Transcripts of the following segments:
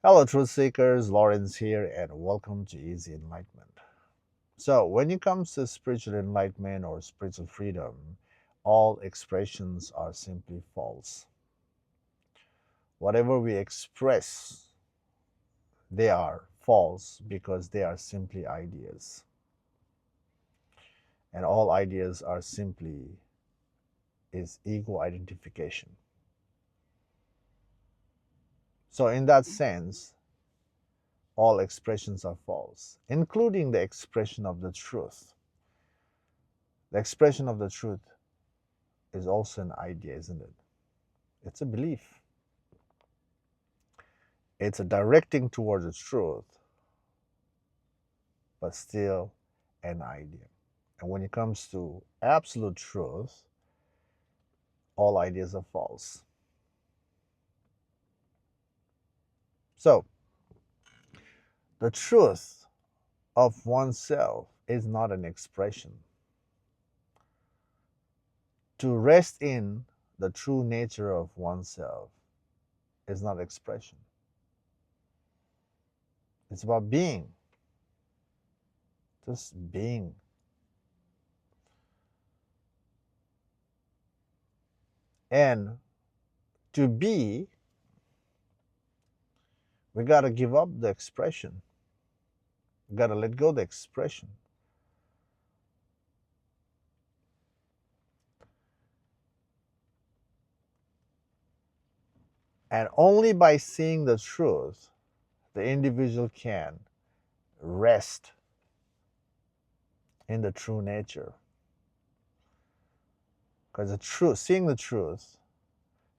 Hello, truth seekers. Lawrence here, and welcome to Easy Enlightenment. So, when it comes to spiritual enlightenment or spiritual freedom, all expressions are simply false. Whatever we express, they are false because they are simply ideas. And all ideas are simply is ego identification. So, in that sense, all expressions are false, including the expression of the truth. The expression of the truth is also an idea, isn't it? It's a belief. It's a directing towards the truth, but still an idea. And when it comes to absolute truth, all ideas are false. So, the truth of oneself is not an expression. To rest in the true nature of oneself is not expression. It's about being, just being. And to be, we got to give up the expression. We got to let go the expression. And only by seeing the truth, the individual can rest in the true nature. Because the truth, seeing the truth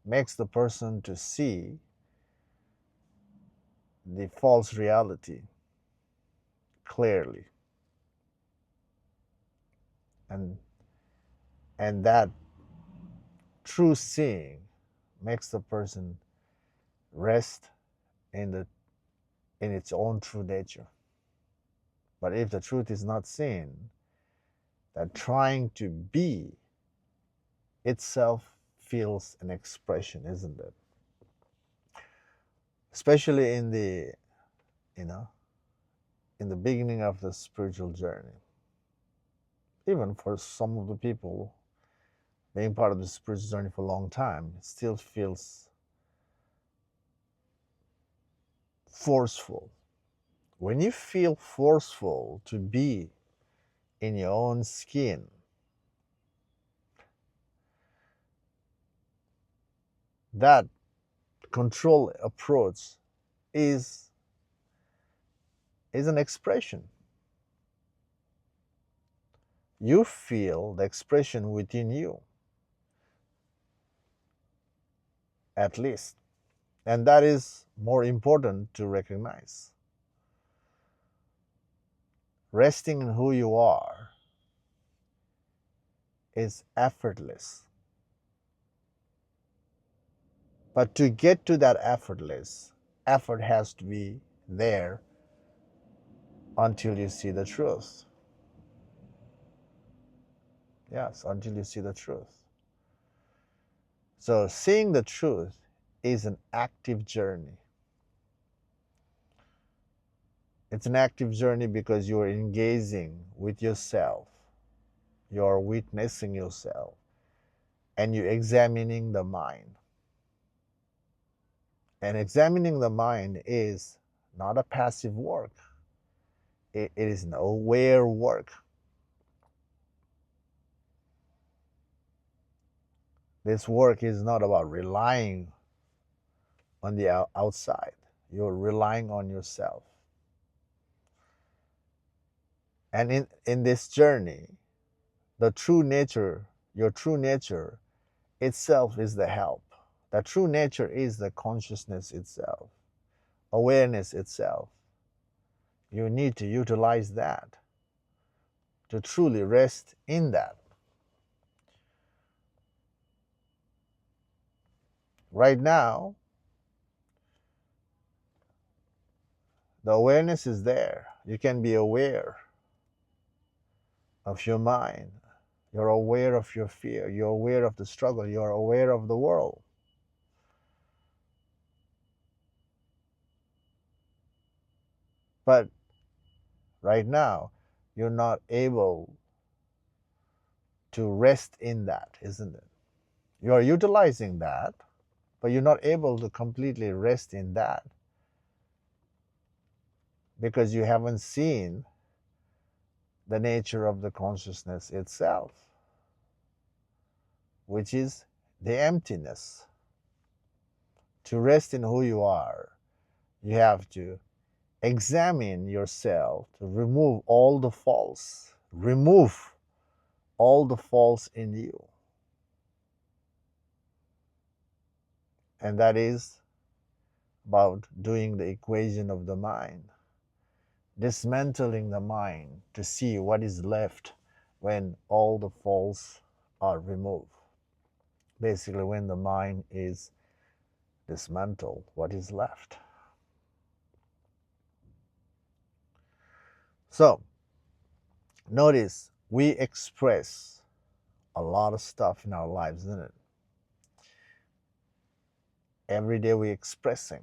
makes the person to see the false reality clearly. And that true seeing makes the person rest in its own true nature. But if the truth is not seen, that trying to be itself feels an expression, isn't it? Especially in the you know in the beginning of the spiritual journey. Even for some of the people being part of the spiritual journey for a long time, it still feels forceful. When you feel forceful to be in your own skin, that control approach is an expression. You feel the expression within you, at least. And that is more important to recognize. Resting in who you are is effortless. But to get to that effortless, effort has to be there until you see the truth. Yes, until you see the truth. So seeing the truth is an active journey. It's an active journey because you're engaging with yourself. You're witnessing yourself. And you're examining the mind. And examining the mind is not a passive work. It is an aware work. This work is not about relying on the outside. You're relying on yourself. And in this journey, the true nature, your true nature itself is the help. The true nature is the consciousness itself, awareness itself. You need to utilize that to truly rest in that. Right now, the awareness is there. You can be aware of your mind. You're aware of your fear. You're aware of the struggle. You're aware of the world. But right now, you're not able to rest in that, isn't it? You are utilizing that, but you're not able to completely rest in that because you haven't seen the nature of the consciousness itself, which is the emptiness. To rest in who you are, you have to examine yourself, to remove all the false, remove all the false in you. And that is about doing the equation of the mind, dismantling the mind to see what is left when all the false are removed. Basically, when the mind is dismantled, what is left? So, notice we express a lot of stuff in our lives, isn't it? Every day we're expressing.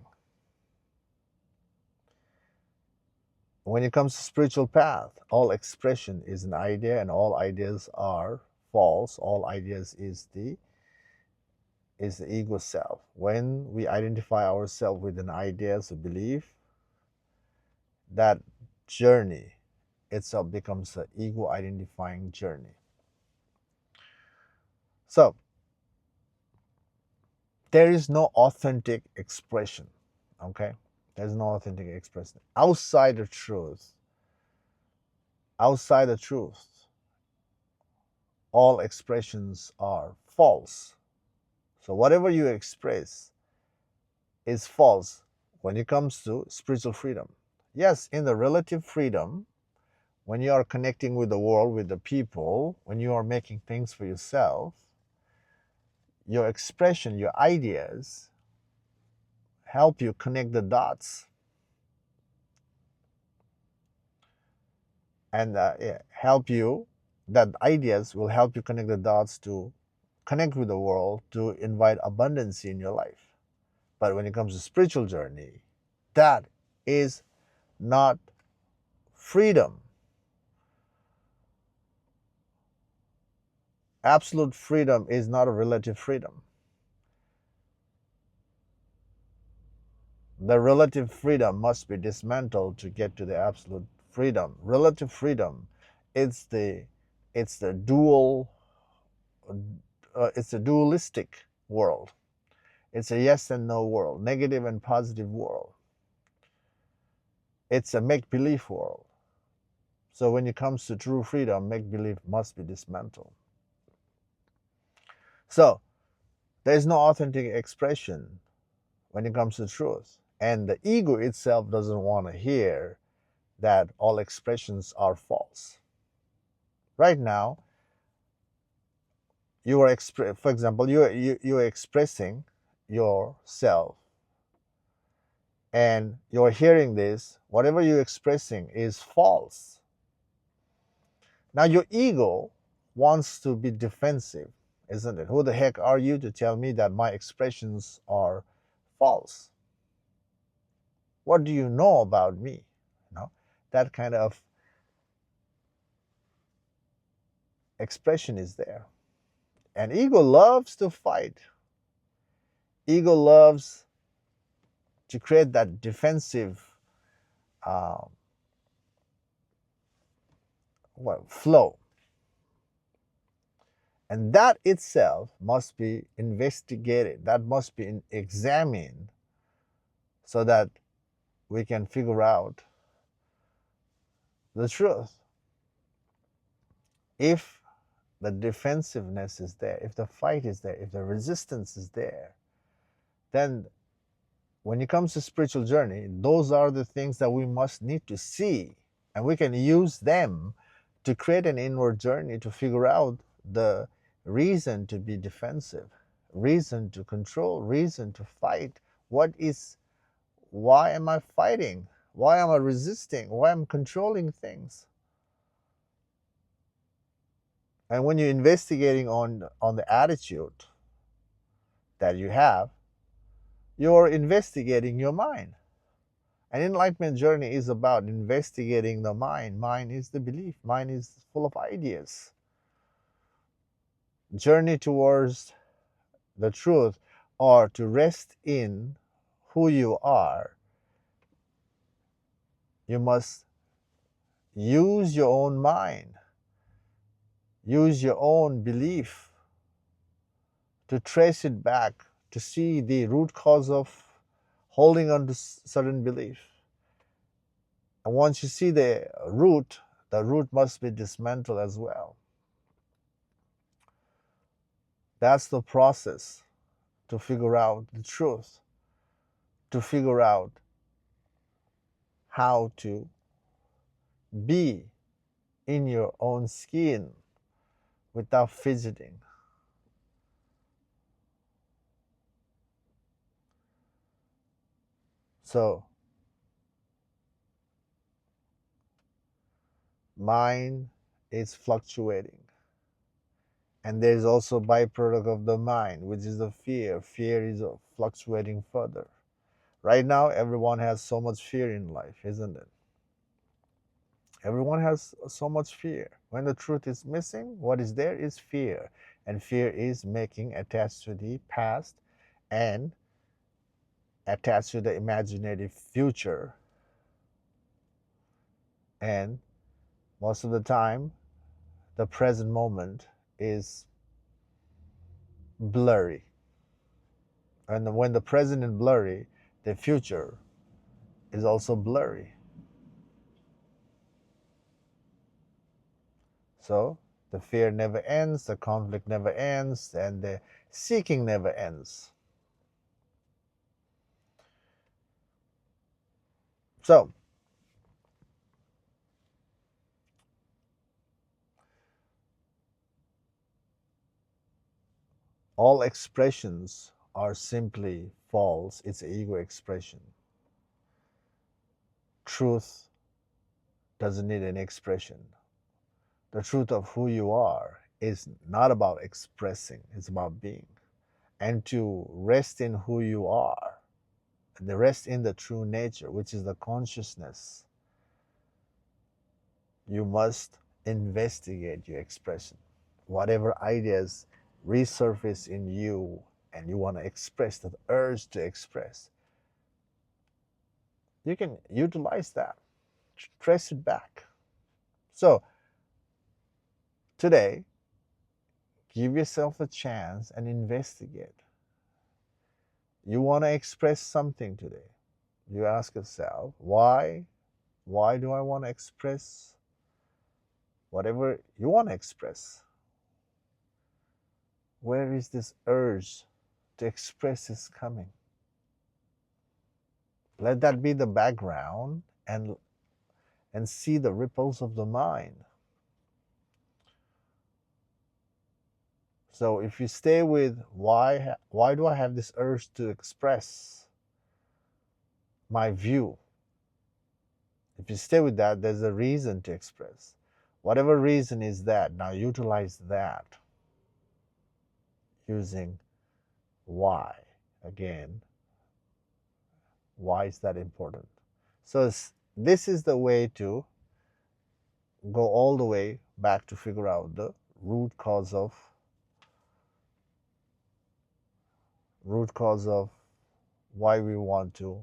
When it comes to spiritual path, all expression is an idea and all ideas are false. All ideas is the ego self. When we identify ourselves with an idea as a belief, that journey itself becomes an ego identifying journey. So there is no authentic expression, okay? There's no authentic expression outside the truth. Outside the truth, all expressions are false. So whatever you express is false when it comes to spiritual freedom. Yes, in the relative freedom, when you are connecting with the world, with the people, when you are making things for yourself, your expression, your ideas help you connect the dots and help you, that ideas will help you connect the dots to connect with the world, to invite abundance in your life. But when it comes to spiritual journey, that is not freedom. Absolute freedom is not a relative freedom. The relative freedom must be dismantled to get to the absolute freedom. Relative freedom, it's the dual, it's a dualistic world. It's a yes and no world, negative and positive world. It's a make-believe world. So when it comes to true freedom, make-believe must be dismantled. So there is no authentic expression when it comes to truth. And the ego itself doesn't want to hear that all expressions are false. Right now, you are for example, you are expressing yourself, and you're hearing this. Whatever you're expressing is false. Now your ego wants to be defensive, isn't it? Who the heck are you to tell me that my expressions are false? What do you know about me? You know, that kind of expression is there. And ego loves to fight. Ego loves to create that defensive flow. And that itself must be investigated. That must be examined so that we can figure out the truth. If the defensiveness is there, if the fight is there, if the resistance is there, then when it comes to spiritual journey, those are the things that we must need to see, and we can use them to create an inward journey to figure out the reason to be defensive, reason to control, reason to fight. Why am I fighting? Why am I resisting? Why am I controlling things? And when you're investigating on the attitude that you have, you're investigating your mind. An enlightenment journey is about investigating the mind. Mind is the belief. Mind is full of ideas. Journey towards the truth, or to rest in who you are, you must use your own mind, use your own belief to trace it back, to see the root cause of holding on to certain belief. And once you see the root must be dismantled as well. That's the process to figure out the truth, to figure out how to be in your own skin without fidgeting. So, mind is fluctuating. And there is also byproduct of the mind, which is the fear. Fear is fluctuating further. Right now, everyone has so much fear in life, isn't it? Everyone has so much fear. When the truth is missing, what is there is fear. And fear is making attached to the past and attached to the imaginative future. And most of the time, the present moment is blurry. And when the present is blurry, the future is also blurry. So the fear never ends, the conflict never ends, and the seeking never ends. So all expressions are simply false. It's ego expression. Truth doesn't need any expression. The truth of who you are is not about expressing, it's about being. And to rest in who you are, the rest in the true nature, which is the consciousness, you must investigate your expression. Whatever ideas resurface in you and you want to express, that urge to express, you can utilize that, trace it back. So today, give yourself a chance and investigate. You want to express something today. You ask yourself, why? Why do I want to express whatever you want to express? Where is this urge to express is coming? Let that be the background and see the ripples of the mind. So if you stay with why do I have this urge to express my view? If you stay with that, there's a reason to express. Whatever reason is that, now utilize that using why. Again, why is that important? So this is the way to go all the way back to figure out the root cause of why we want to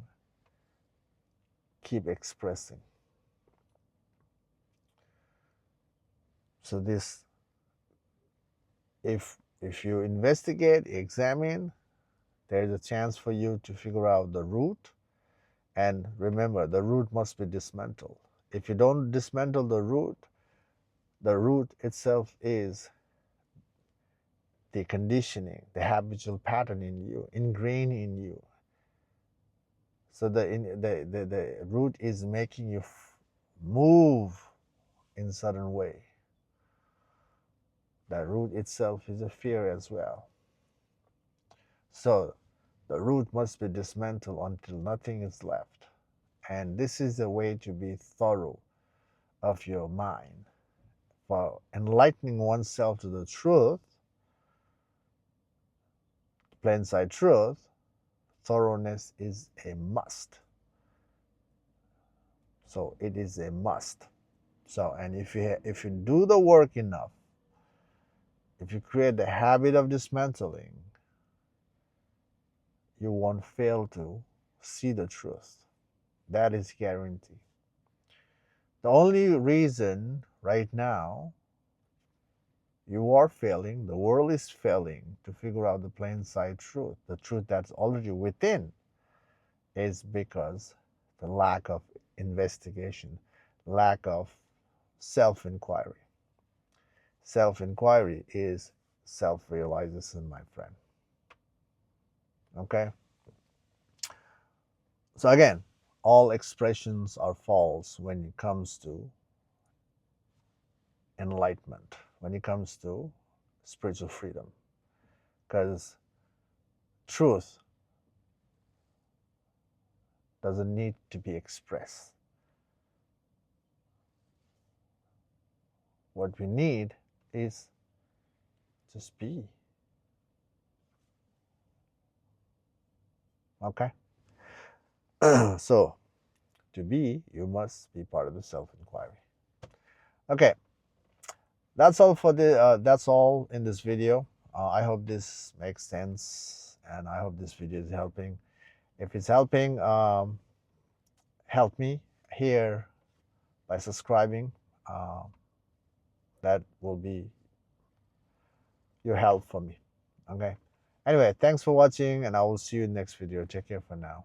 keep expressing. So this, if you investigate, examine, there is a chance for you to figure out the root. And remember, the root must be dismantled. If you don't dismantle the root itself is the conditioning, the habitual pattern in you, ingrained in you. So the root is making you move in a certain way. That root itself is a fear as well. So the root must be dismantled until nothing is left. And this is the way to be thorough of your mind. For enlightening oneself to the truth, plain sight truth, thoroughness is a must. So it is a must. So, and if you do the work enough, if you create the habit of dismantling, you won't fail to see the truth. That is guaranteed. The only reason right now you are failing, the world is failing to figure out the plain sight truth, the truth that's already within, is because the lack of investigation, lack of self inquiry. Self inquiry is self realization, my friend. Okay? So, again, all expressions are false when it comes to enlightenment, when it comes to spiritual freedom, because truth doesn't need to be expressed. What we need is just be. Okay? So, to be, you must be part of the self inquiry. Okay, that's all for the. That's all in this video. I hope this makes sense, and I hope this video is helping. If it's helping, help me here by subscribing. Uh, that will be your help for me. Okay. Anyway, thanks for watching, and I will see you in the next video. Take care for now.